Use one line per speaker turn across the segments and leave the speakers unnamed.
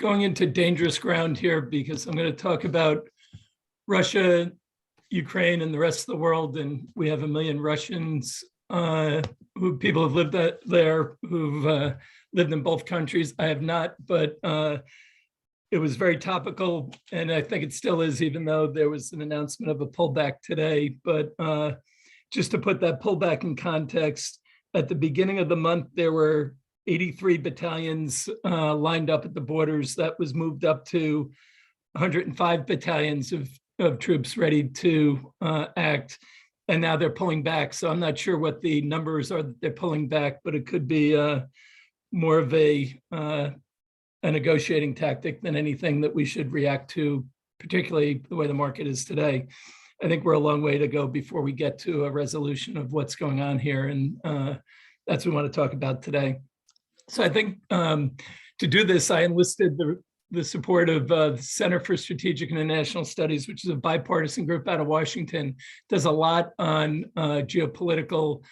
going into dangerous ground here because I'm going to talk about Russia, Ukraine, and the rest of the world. And we have 1 million Russians who people have lived there, who've lived in both countries. I have not, but it was very topical, and I think it still is, even though there was an announcement of a pullback today. But just to put that pullback in context, at the beginning of the month, there were 83 battalions lined up at the borders. That was moved up to 105 battalions of troops ready to act. And now they're pulling back. So I'm not sure what the numbers are that they're pulling back, but it could be more of a negotiating tactic than anything that we should react to, particularly the way the market is today. I think we're a long way to go before we get to a resolution of what's going on here. And that's what we want to talk about today. So I think to do this, I enlisted the support of the Center for Strategic and International Studies, which is a bipartisan group out of Washington, does a lot on geopolitical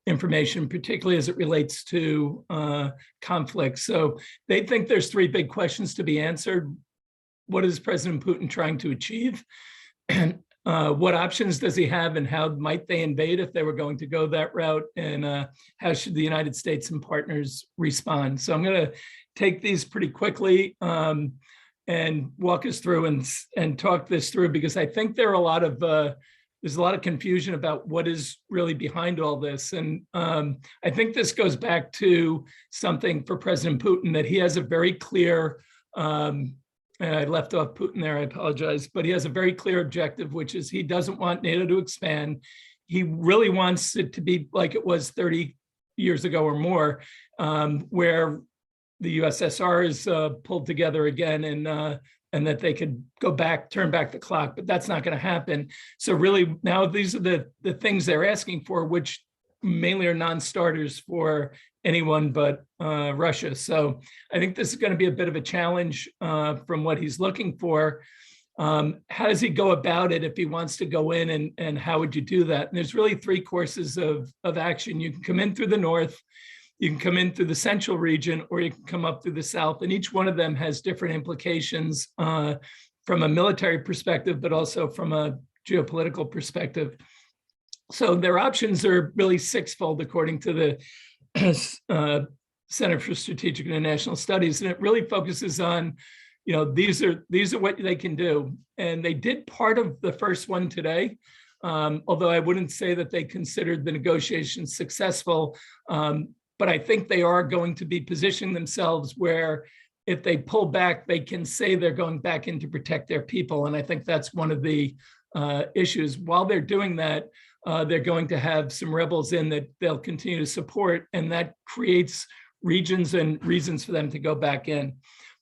information, particularly as it relates to conflicts. So they think there's 3 big questions to be answered. What is President Putin trying to achieve? And what options does he have, and how might they invade if they were going to go that route? And how should the United States and partners respond? So I'm going to take these pretty quickly and walk us through and talk this through, because I think there are a lot of there's a lot of confusion about what is really behind all this. And I think this goes back to something for President Putin, that he has a very clear, and I left off Putin there, I apologize, but he has a very clear objective, which is he doesn't want NATO to expand. He really wants it to be like it was 30 years ago or more, where the USSR is pulled together again, and that they could go back, turn back the clock, but that's not going to happen. So really now these are the things they're asking for, which mainly are non-starters for anyone but Russia. So I think this is going to be a bit of a challenge from what he's looking for. How does he go about it if he wants to go in, and how would you do that? And there's really 3 courses of action. You can come in through the north, you can come in through the central region, or you can come up through the south. And each one of them has different implications from a military perspective, but also from a geopolitical perspective. So their options are really 6-fold, according to the Center for Strategic and International Studies. And it really focuses on, these are what they can do. And they did part of the first one today, although I wouldn't say that they considered the negotiations successful. But I think they are going to be positioning themselves where if they pull back, they can say they're going back in to protect their people. And I think that's one of the issues. While they're doing that, they're going to have some rebels in that they'll continue to support, and that creates regions and reasons for them to go back in.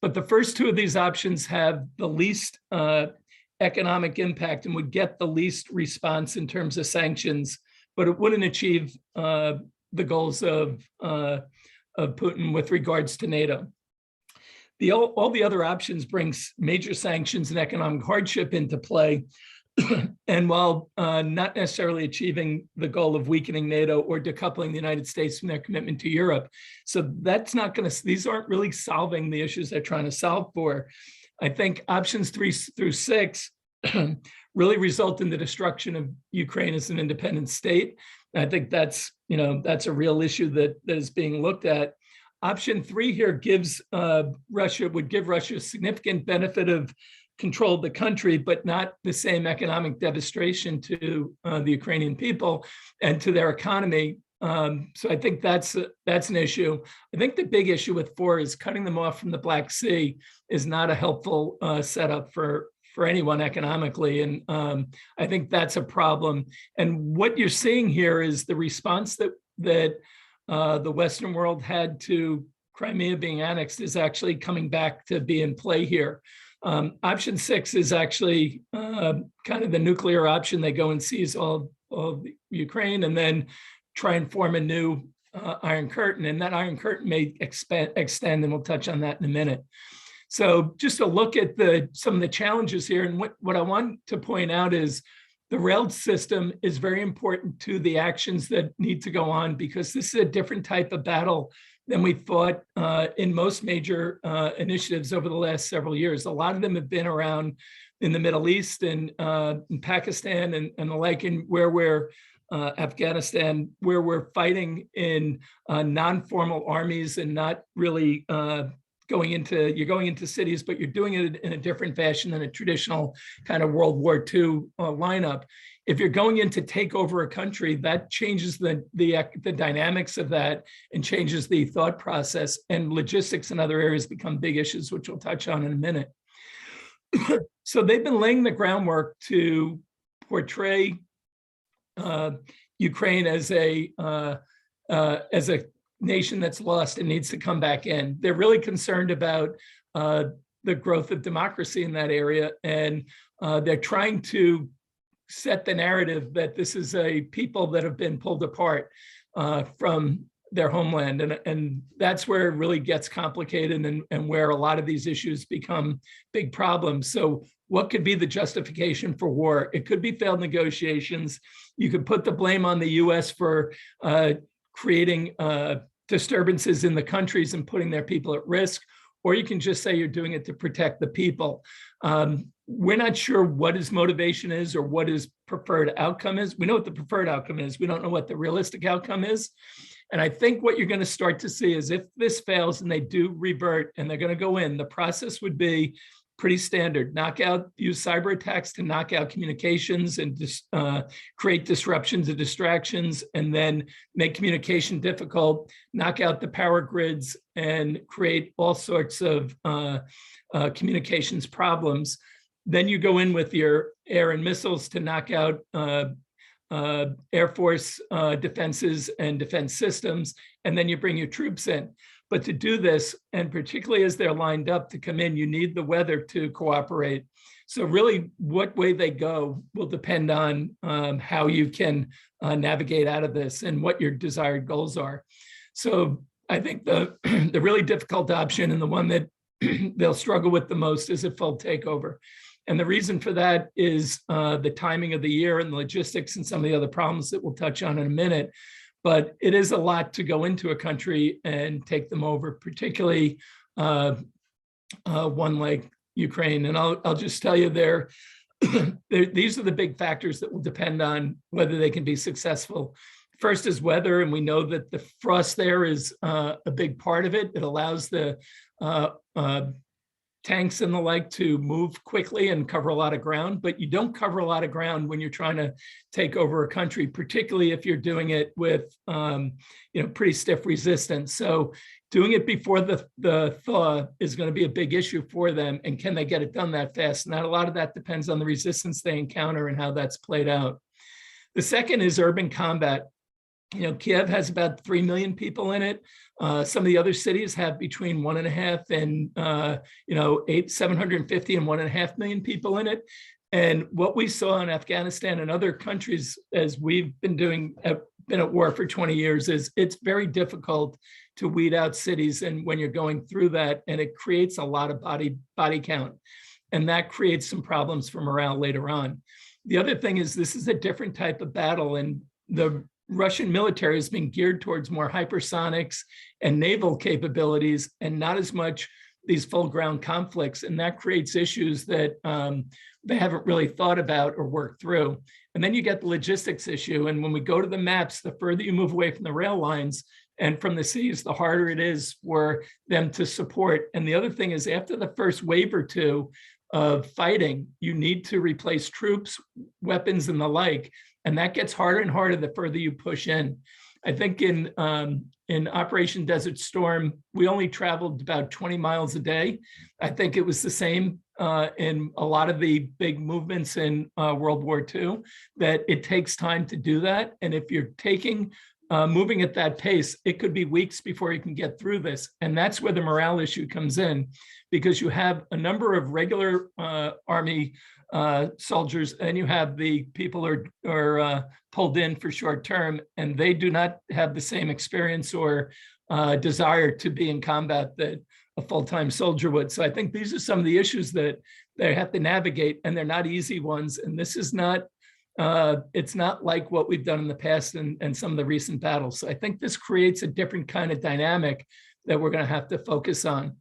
But the first 2 of these options have the least economic impact and would get the least response in terms of sanctions, but it wouldn't achieve the goals of Putin with regards to NATO. All the other options brings major sanctions and economic hardship into play. And while not necessarily achieving the goal of weakening NATO or decoupling the United States from their commitment to Europe. So that's not going to, these aren't really solving the issues they're trying to solve for. I think options 3 through 6 really result in the destruction of Ukraine as an independent state. I think that's a real issue that is being looked at. Option 3 here would give Russia a significant benefit of control of the country, but not the same economic devastation to the Ukrainian people and to their economy. So I think that's an issue. I think the big issue with 4 is cutting them off from the Black Sea is not a helpful setup for anyone economically. And I think that's a problem. And what you're seeing here is the response that the Western world had to Crimea being annexed is actually coming back to be in play here. Option 6 is actually kind of the nuclear option. They go and seize all of Ukraine and then try and form a new Iron Curtain. And that Iron Curtain may extend, and we'll touch on that in a minute. So just to look at some of the challenges here, and what I want to point out is The rail system is very important to the actions that need to go on, because this is a different type of battle than we thought in most major initiatives over the last several years. A lot of them have been around in the Middle East and in Pakistan and the like, and where we're Afghanistan, where we're fighting in non-formal armies and not really you're going into cities, but you're doing it in a different fashion than a traditional kind of World War II lineup. If you're going in to take over a country, that changes the dynamics of that and changes the thought process, and logistics and other areas become big issues, which we'll touch on in a minute. So they've been laying the groundwork to portray Ukraine as a nation that's lost and needs to come back in. They're really concerned about the growth of democracy in that area, and they're trying to set the narrative that this is a people that have been pulled apart from their homeland, and that's where it really gets complicated, and where a lot of these issues become big problems. So what could be the justification for war? It could be failed negotiations. You could put the blame on the US for creating disturbances in the countries and putting their people at risk, or you can just say you're doing it to protect the people. We're not sure what his motivation is or what his preferred outcome is. We know what the preferred outcome is. We don't know what the realistic outcome is. And I think what you're going to start to see is, if this fails and they do revert and they're going to go in, the process would be pretty standard. Use cyber attacks to knock out communications and create disruptions and distractions, and then make communication difficult, knock out the power grids, and create all sorts of communications problems. Then you go in with your air and missiles to knock out Air Force defenses and defense systems, and then you bring your troops in. But to do this, and particularly as they're lined up to come in, you need the weather to cooperate. So really, what way they go will depend on how you can navigate out of this and what your desired goals are. So I think the really difficult option, and the one that they'll struggle with the most, is a full takeover. And the reason for that is the timing of the year and the logistics and some of the other problems that we'll touch on in a minute. But it is a lot to go into a country and take them over, particularly one like Ukraine. And I'll just tell you, these are the big factors that will depend on whether they can be successful. First is weather, and we know that the frost there is a big part of it. It allows the tanks and the like to move quickly and cover a lot of ground, but you don't cover a lot of ground when you're trying to take over a country, particularly if you're doing it with pretty stiff resistance. So doing it before the thaw is going to be a big issue for them, and can they get it done that fast? And a lot of that depends on the resistance they encounter and how that's played out. The second is urban combat. Kiev has about 3 million people in it. Some of the other cities have between 1.5 and 750 and 1.5 million people in it. And what we saw in Afghanistan and other countries, as we've been at war for 20 years, is it's very difficult to weed out cities, and when you're going through that, and it creates a lot of body count, and that creates some problems for morale later on. The other thing is, this is a different type of battle, and the Russian military has been geared towards more hypersonics and naval capabilities, and not as much these full ground conflicts. And that creates issues that they haven't really thought about or worked through. And then you get the logistics issue. And when we go to the maps, the further you move away from the rail lines and from the seas, the harder it is for them to support. And the other thing is, after the first wave or two of fighting, you need to replace troops, weapons, and the like. And that gets harder and harder the further you push in. I think in Operation Desert Storm, we only traveled about 20 miles a day. I think it was the same in a lot of the big movements in World War II, that it takes time to do that. And if you're moving at that pace, it could be weeks before you can get through this. And that's where the morale issue comes in, because you have a number of regular Army soldiers, and you have the people who are pulled in for short term, and they do not have the same experience or desire to be in combat that a full-time soldier would. So I think these are some of the issues that they have to navigate, and they're not easy ones. And this is not It's not like what we've done in the past and some of the recent battles. So I think this creates a different kind of dynamic that we're going to have to focus on.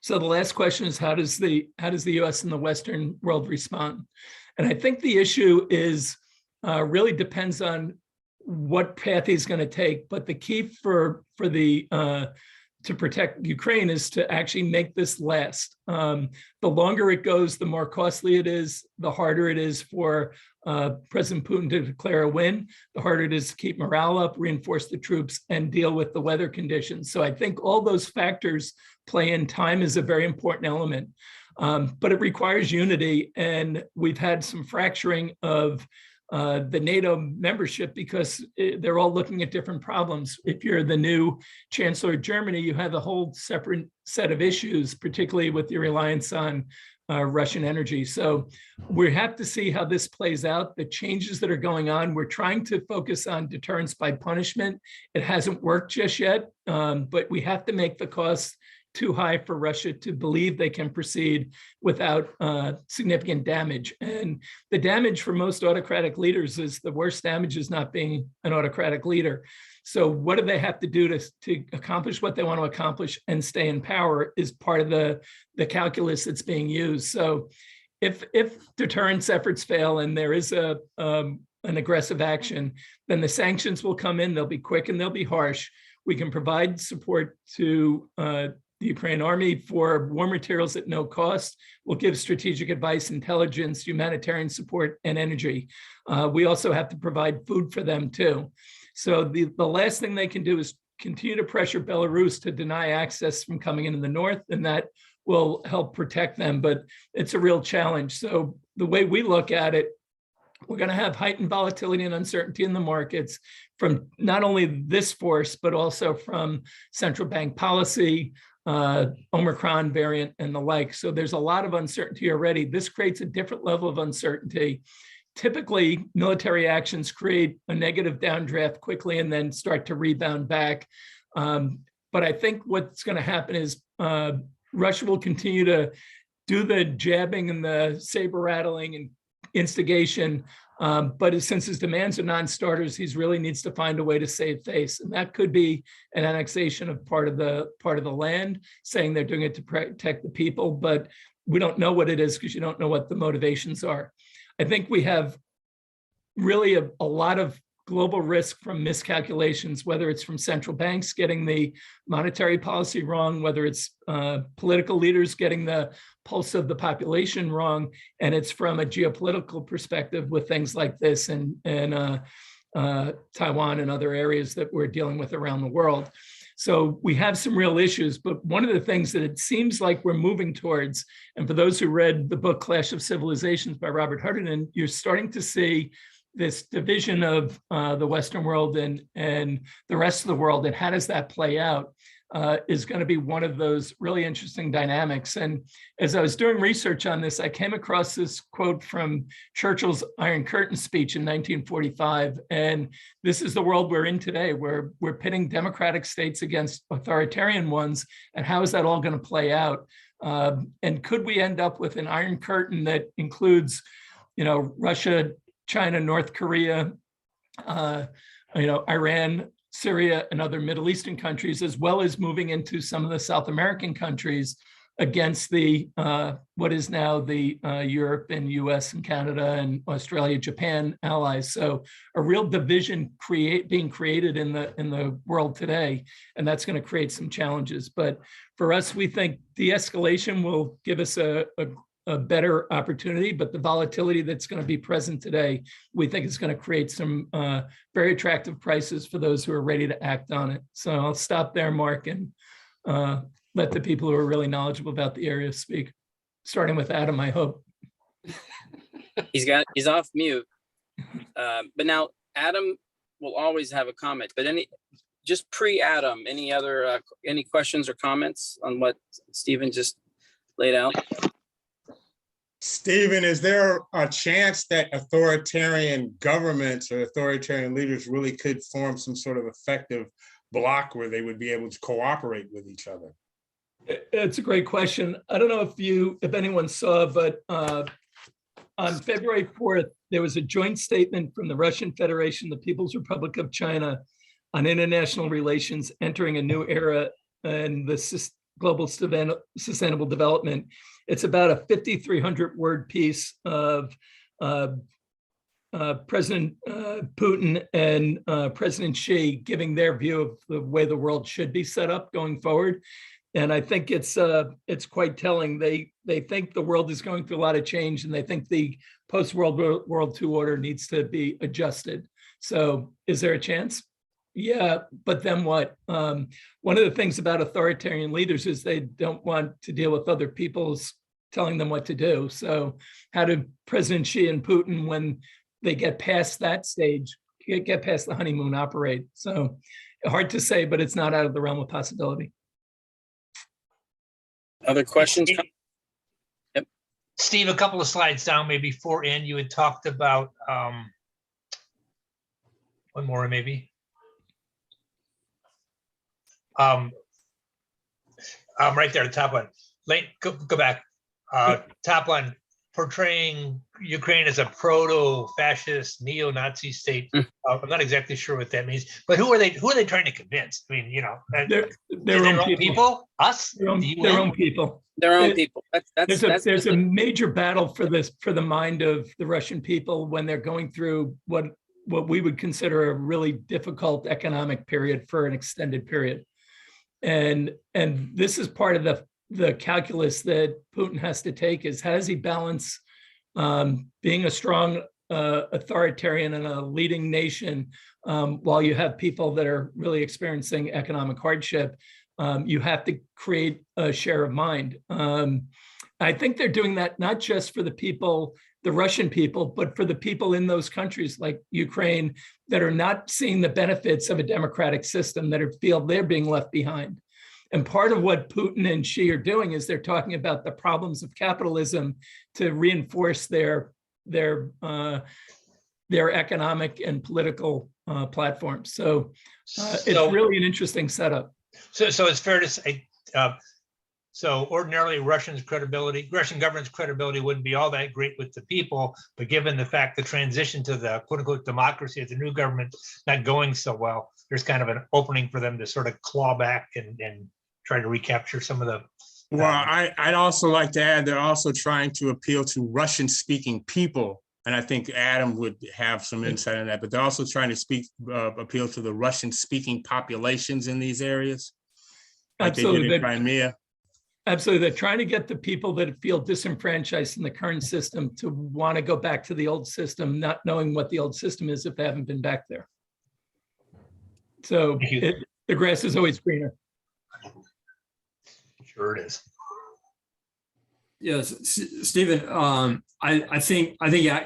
So the last question is, how does the U.S. and the Western world respond? And I think the issue is really depends on what path he's going to take. But the key for the to protect Ukraine is to actually make this last. The longer it goes, the more costly it is, the harder it is for President Putin to declare a win, the harder it is to keep morale up, reinforce the troops, and deal with the weather conditions. So I think all those factors play in. Time is a very important element, but it requires unity. And we've had some fracturing of the NATO membership because they're all looking at different problems. If you're the new Chancellor of Germany, you have a whole separate set of issues, particularly with your reliance on Russian energy. So we have to see how this plays out, the changes that are going on. We're trying to focus on deterrence by punishment. It hasn't worked just yet, but we have to make the cost too high for Russia to believe they can proceed without significant damage. And the damage for most autocratic leaders is the worst damage is not being an autocratic leader. So what do they have to do to accomplish what they want to accomplish and stay in power is part of the calculus that's being used. So if deterrence efforts fail and there is an aggressive action, then the sanctions will come in, they'll be quick and they'll be harsh. We can provide support to the Ukraine army for war materials at no cost. We'll give strategic advice, intelligence, humanitarian support, and energy. We also have to provide food for them too. So the last thing they can do is continue to pressure Belarus to deny access from coming into the north, and that will help protect them, but it's a real challenge. So the way we look at it, we're going to have heightened volatility and uncertainty in the markets from not only this force, but also from central bank policy, Omicron variant, and the like. So there's a lot of uncertainty already. This creates a different level of uncertainty. Typically, military actions create a negative downdraft quickly and then start to rebound back. But I think what's going to happen is Russia will continue to do the jabbing and the saber rattling and instigation. But since his demands are non-starters, he really needs to find a way to save face. And that could be an annexation of part of the land, saying they're doing it to protect the people, but we don't know what it is because you don't know what the motivations are. I think we have really a lot of global risk from miscalculations, whether it's from central banks getting the monetary policy wrong, whether it's political leaders getting the pulse of the population wrong, and it's from a geopolitical perspective with things like this and Taiwan and other areas that we're dealing with around the world. So we have some real issues, but one of the things that it seems like we're moving towards, and for those who read the book Clash of Civilizations by Robert Hutterton, you're starting to see this division of the Western world and the rest of the world, and how does that play out, is going to be one of those really interesting dynamics. And as I was doing research on this, I came across this quote from Churchill's Iron Curtain speech in 1945. And this is the world we're in today, where we're pitting democratic states against authoritarian ones. And how is that all going to play out? And could we end up with an Iron Curtain that includes, Russia, China, North Korea, Iran, Syria, and other Middle Eastern countries, as well as moving into some of the South American countries against the what is now the Europe and US and Canada and Australia, Japan allies. So a real division being created in the world today, and that's going to create some challenges. But for us, we think de-escalation will give us a better opportunity, but the volatility that's going to be present today, we think is going to create some very attractive prices for those who are ready to act on it. So I'll stop there, Mark, and let the people who are really knowledgeable about the area speak, starting with Adam, I hope.
He's off mute. But now Adam will always have a comment, but just pre-Adam, any questions or comments on what Stephen just laid out?
Stephen, is there a chance that authoritarian governments or authoritarian leaders really could form some sort of effective bloc where they would be able to cooperate with each other?
It's a great question. I don't know if anyone saw, but on February 4th, there was a joint statement from the Russian Federation, the People's Republic of China, on international relations entering a new era in the global sustainable development. It's about a 5,300 word piece of President Putin and President Xi giving their view of the way the world should be set up going forward. And I think it's quite telling. They think the world is going through a lot of change, and they think the post-World War II order needs to be adjusted. So is there a chance? Yeah, but then what? One of the things about authoritarian leaders is they don't want to deal with other people's telling them what to do. So how do President Xi and Putin, when they get past that stage, get past the honeymoon, operate? So hard to say, but it's not out of the realm of possibility.
Other questions? Yep.
Steve, a couple of slides down, maybe 4 in, you had talked about one more maybe. Right there, the top one. Go back. Top one, portraying Ukraine as a proto-fascist, neo-Nazi state. I'm not exactly sure what that means, but who are they trying to convince? I mean, you know,
their own people.
Us?
Their own people.
Their own people.
There's a major battle for the mind of the Russian people when they're going through what we would consider a really difficult economic period for an extended period. And this is part of the calculus that Putin has to take, is how does he balance being a strong authoritarian and a leading nation while you have people that are really experiencing economic hardship. You have to create a share of mind. I think they're doing that not just for the people, the Russian people, but for the people in those countries like Ukraine that are not seeing the benefits of a democratic system, that feel they're being left behind. And part of what Putin and Xi are doing is they're talking about the problems of capitalism to reinforce their economic and political platforms. So it's really an interesting setup.
So it's fair to say, so ordinarily Russian government's credibility wouldn't be all that great with the people, but given the fact the transition to the quote unquote democracy of the new government not going so well, there's kind of an opening for them to sort of claw back and try to recapture some of the.
Well, I'd also like to add, they're also trying to appeal to Russian-speaking people. And I think Adam would have some insight on that, but they're also trying to appeal to the Russian-speaking populations in these areas. Like
Absolutely.
They did in Crimea.
Absolutely. They're trying to get the people that feel disenfranchised in the current system to want to go back to the old system, not knowing what the old system is if they haven't been back there. So the grass is always greener.
Sure it is.
Yes, Stephen, I think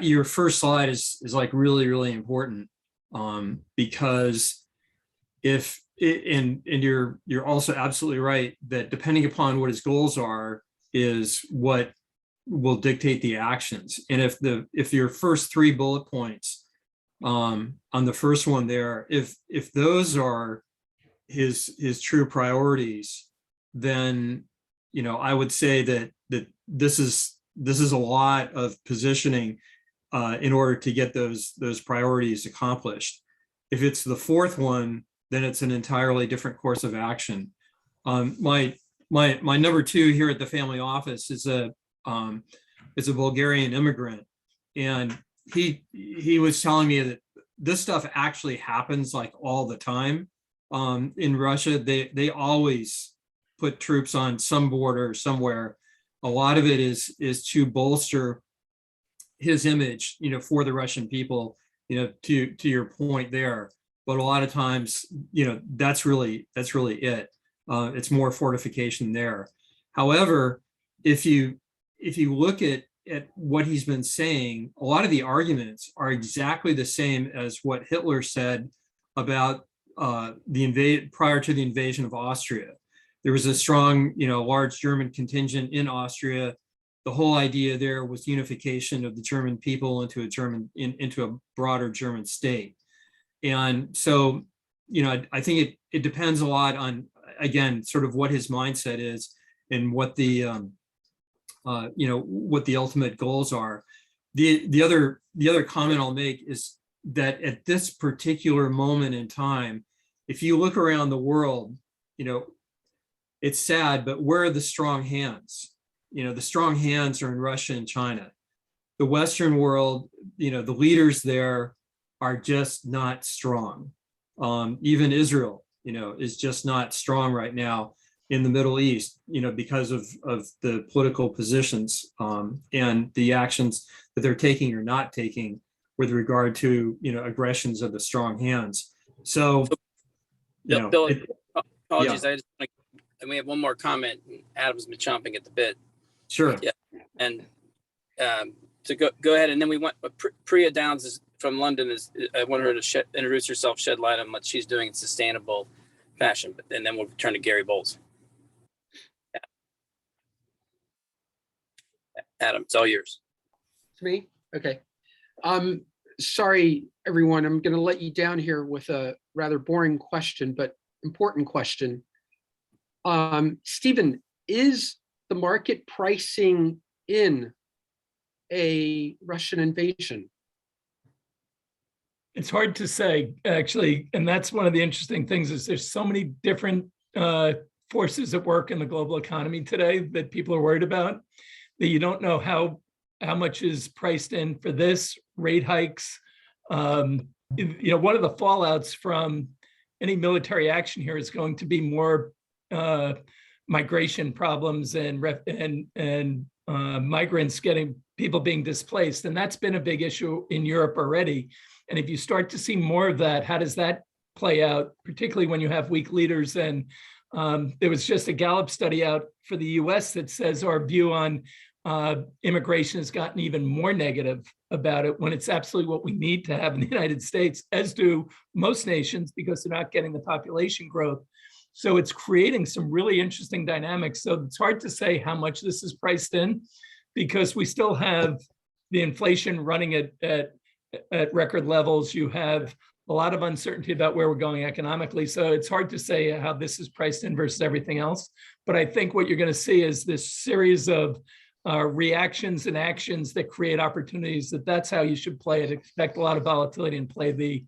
your first slide is like really important, because you're also absolutely right that depending upon what his goals are is what will dictate the actions. And if your first 3 bullet points on the first one there, if those are his true priorities, then I would say that this is a lot of positioning in order to get those priorities accomplished. If it's the fourth one, then it's an entirely different course of action. My number 2 here at the family office is a Bulgarian immigrant, and he was telling me that this stuff actually happens like all the time in Russia. They always put troops on some border somewhere. A lot of it is to bolster his image, for the Russian people, to your point there. But a lot of times, that's really it. It's more fortification there. However, if you look at what he's been saying, a lot of the arguments are exactly the same as what Hitler said about prior to the invasion of Austria. There was a strong, large German contingent in Austria. The whole idea there was unification of the German people into a broader German state. And so, I think it depends a lot on, again, sort of what his mindset is and what the, what the ultimate goals are. The other comment I'll make is that at this particular moment in time, if you look around the world, it's sad, but where are the strong hands? The strong hands are in Russia and China. The Western world, the leaders there are just not strong. Even Israel, is just not strong right now in the Middle East, because of the political positions and the actions that they're taking or not taking with regard to, aggressions of the strong hands. So,
Bill, apologies. I just and we have one more comment. Adam's been chomping at the bit.
Sure.
Yeah, and to go ahead, and then we want Priya Downs is from London. I want her to introduce herself, shed light on what she's doing in sustainable fashion, and then we'll turn to Gary Bowles. Yeah. Adam, it's all yours.
It's me? Okay. Sorry, everyone. I'm going to let you down here with a rather boring question, but important question. Stephen, is the market pricing in a Russian invasion?
It's hard to say, actually, and that's one of the interesting things is there's so many different forces at work in the global economy today that people are worried about that you don't know how much is priced in for this, rate hikes. One of the fallouts from any military action here is going to be more migration problems and migrants people being displaced. And that's been a big issue in Europe already. And if you start to see more of that, how does that play out, particularly when you have weak leaders? And there was just a Gallup study out for the US that says our view on immigration has gotten even more negative about it when it's absolutely what we need to have in the United States, as do most nations, because they're not getting the population growth. So it's creating some really interesting dynamics. So it's hard to say how much this is priced in, because we still have the inflation running at record levels. You have a lot of uncertainty about where we're going economically. So it's hard to say how this is priced in versus everything else. But I think what you're going to see is this series of reactions and actions that create opportunities. That's how you should play it. Expect a lot of volatility and play the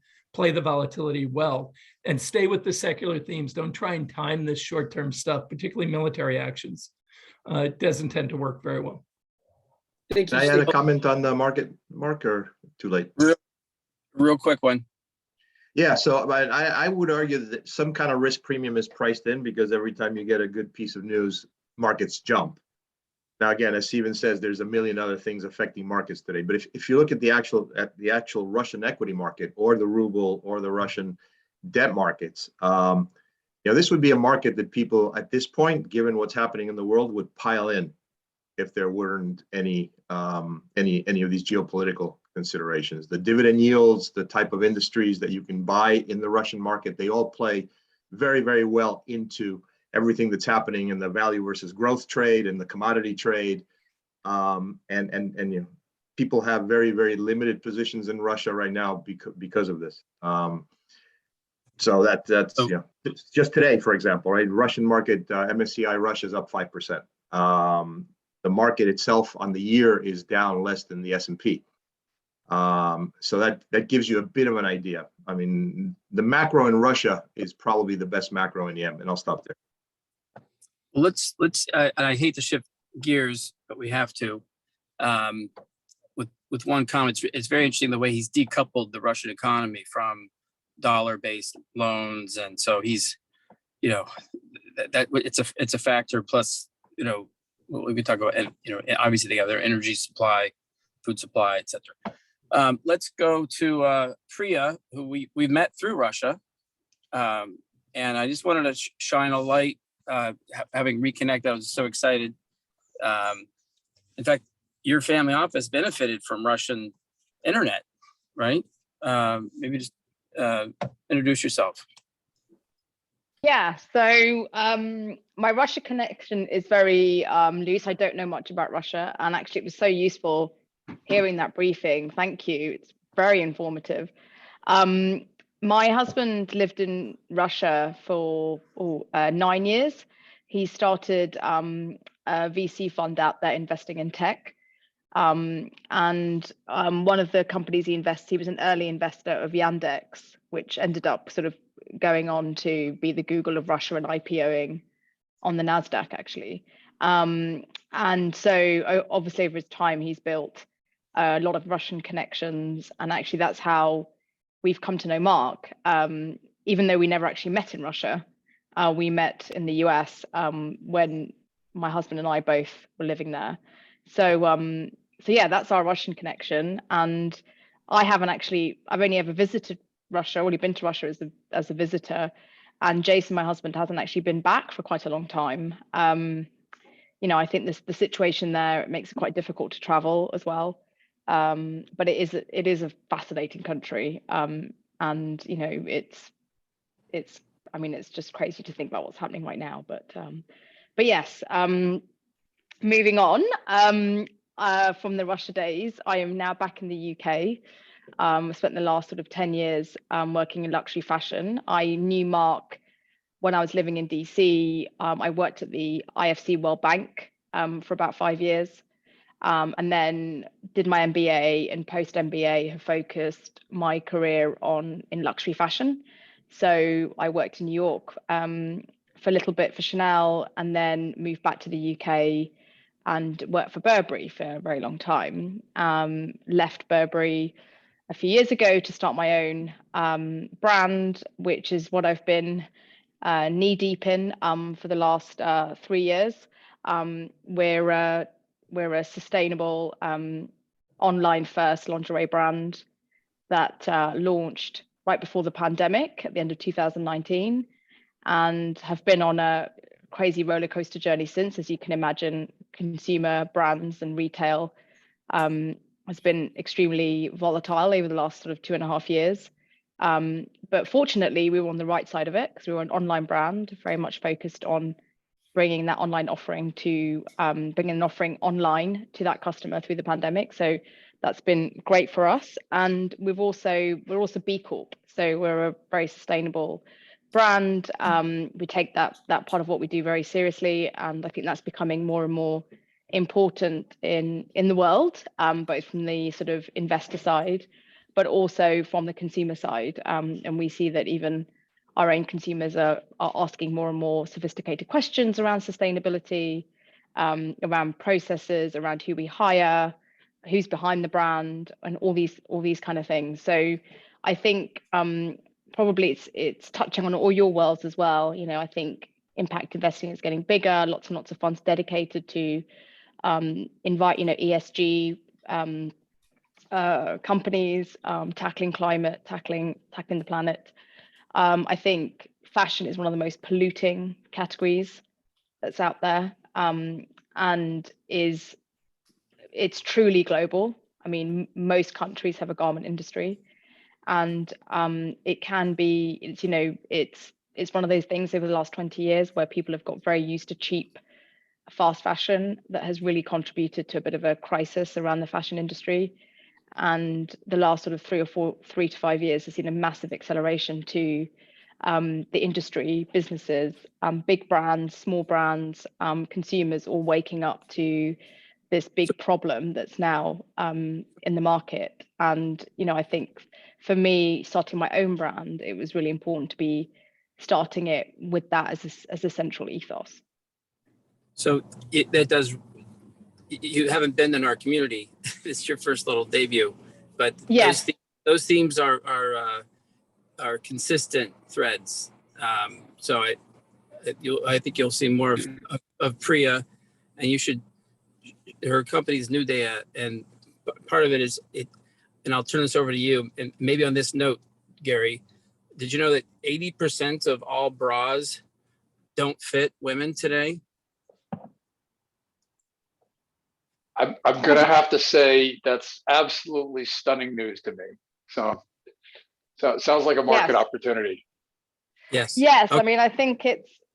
volatility well, and stay with the secular themes. Don't try and time this short-term stuff, particularly military actions. It doesn't tend to work very well.
Thank you.
I had a comment on the market, Mark, or too late?
Real quick one.
Yeah, so I would argue that some kind of risk premium is priced in, because every time you get a good piece of news, markets jump. Now, again, as Stephen says, there's a million other things affecting markets today. But if you look at the actual Russian equity market, or the ruble, or the Russian debt markets, this would be a market that people at this point, given what's happening in the world, would pile in if there weren't any of these geopolitical considerations. The dividend yields, the type of industries that you can buy in the Russian market, they all play very, very well into everything that's happening in the value versus growth trade and the commodity trade. And people have very, very limited positions in Russia right now because of this. So that's just today, for example, right? Russian market, MSCI Russia is up 5%. The market itself on the year is down less than the S&P. So that gives you a bit of an idea. I mean, the macro in Russia is probably the best macro in EM, and I'll stop there.
Well, let's and I hate to shift gears, but we have to. With one comment, it's very interesting the way he's decoupled the Russian economy from dollar-based loans, and so he's, that it's a factor. Plus, we could talk about, and obviously the other energy supply, food supply, etc. Let's go to Priya, who we met through Russia, and I just wanted to shine a light. Having reconnected, I was so excited. In fact, your family office benefited from Russian internet, right? Maybe just introduce yourself.
Yeah, so my Russia connection is very loose. I don't know much about Russia, and actually it was so useful hearing that briefing. Thank you. It's very informative. My husband lived in Russia for 9 years. He started a VC fund out there investing in tech. One of the companies he invested, he was an early investor of Yandex, which ended up sort of going on to be the Google of Russia and IPOing on the NASDAQ, actually. And so obviously over his time, he's built a lot of Russian connections. And actually that's how we've come to know Mark. Even though we never actually met in Russia, we met in the US when my husband and I both were living there. So yeah, that's our Russian connection. And I've only ever visited Russia, only been to Russia as a visitor. And Jason, my husband, hasn't actually been back for quite a long time. I think the situation there, it makes it quite difficult to travel as well. But it is a fascinating country. And it's just crazy to think about what's happening right now. But yes, moving on from the Russia days, I am now back in the UK. I spent the last sort of 10 years working in luxury fashion. I knew Mark when I was living in DC. I worked at the IFC World Bank for about 5 years, and then did my MBA, and post MBA have focused my career in luxury fashion. So I worked in New York for a little bit for Chanel, and then moved back to the UK and worked for Burberry for a very long time. Left Burberry a few years ago to start my own brand, which is what I've been knee deep in for the last 3 years. We're a sustainable online first lingerie brand that launched right before the pandemic at the end of 2019, and have been on a crazy roller coaster journey since. As you can imagine, consumer brands and retail has been extremely volatile over the last sort of 2.5 years. But fortunately, we were on the right side of it because we were an online brand, very much focused on bringing that online offering bringing an offering online to that customer through the pandemic. So that's been great for us. And we're also B Corp, so we're a very sustainable brand. We take that part of what we do very seriously, and I think that's becoming more and more important in the world, both from the sort of investor side, but also from the consumer side. And we see that even our own consumers are asking more and more sophisticated questions around sustainability, around processes, around who we hire, who's behind the brand, and all these kind of things. So I think probably it's touching on all your worlds as well. I think impact investing is getting bigger, lots and lots of funds dedicated to invite ESG companies, tackling climate, tackling the planet. I think fashion is one of the most polluting categories that's out there, and it's truly global. I mean, most countries have a garment industry, and it's one of those things over the last 20 years where people have got very used to cheap, fast fashion that has really contributed to a bit of a crisis around the fashion industry. And the last sort of 3 to 5 years has seen a massive acceleration to the industry, businesses, big brands, small brands, consumers all waking up to this big problem that's now in the market. And I think for me, starting my own brand, it was really important to be starting it with that as a central ethos.
So you haven't been in our community. It's your first little debut, but
yes,
those themes are consistent threads. So I think you'll see more of Priya, and her company's New Day, and part of it is and I'll turn this over to you. And maybe on this note, Gary, did you know that 80% of all bras don't fit women today?
I'm going to have to say that's absolutely stunning news to me. So it sounds like a market opportunity.
Yes.
Yes. Okay. I mean, I think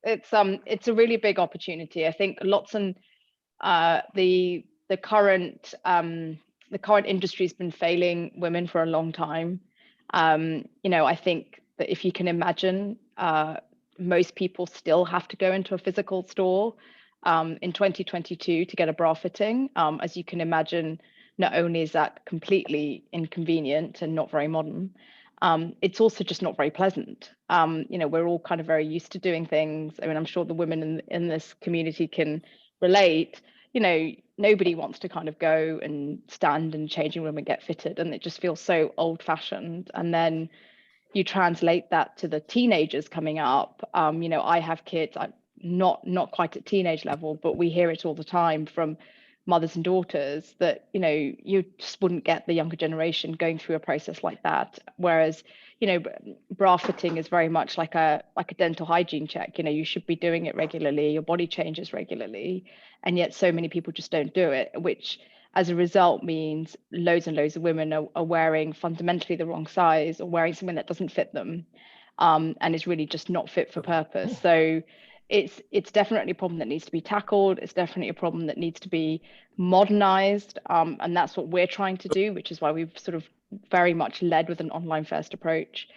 it's a really big opportunity. I think lots and the current industry has been failing women for a long time. I think that if you can imagine, most people still have to go into a physical store in 2022 to get a bra fitting. As you can imagine, not only is that completely inconvenient and not very modern, it's also just not very pleasant. We're all kind of very used to doing things. I mean, I'm sure the women in this community can relate. Nobody wants to kind of go and stand in a changing room and get fitted, and it just feels so old fashioned. And then you translate that to the teenagers coming up. I have kids, I'm not quite at teenage level, but we hear it all the time from mothers and daughters that you just wouldn't get the younger generation going through a process like that. Whereas bra fitting is very much like a dental hygiene check. You should be doing it regularly, your body changes regularly, and yet so many people just don't do it, which as a result means loads and loads of women are wearing fundamentally the wrong size or wearing something that doesn't fit them, and is really just not fit for purpose. So it's definitely a problem that needs to be tackled. It's definitely a problem that needs to be modernized, and that's what we're trying to do, which is why we've sort of very much led with an online first approach.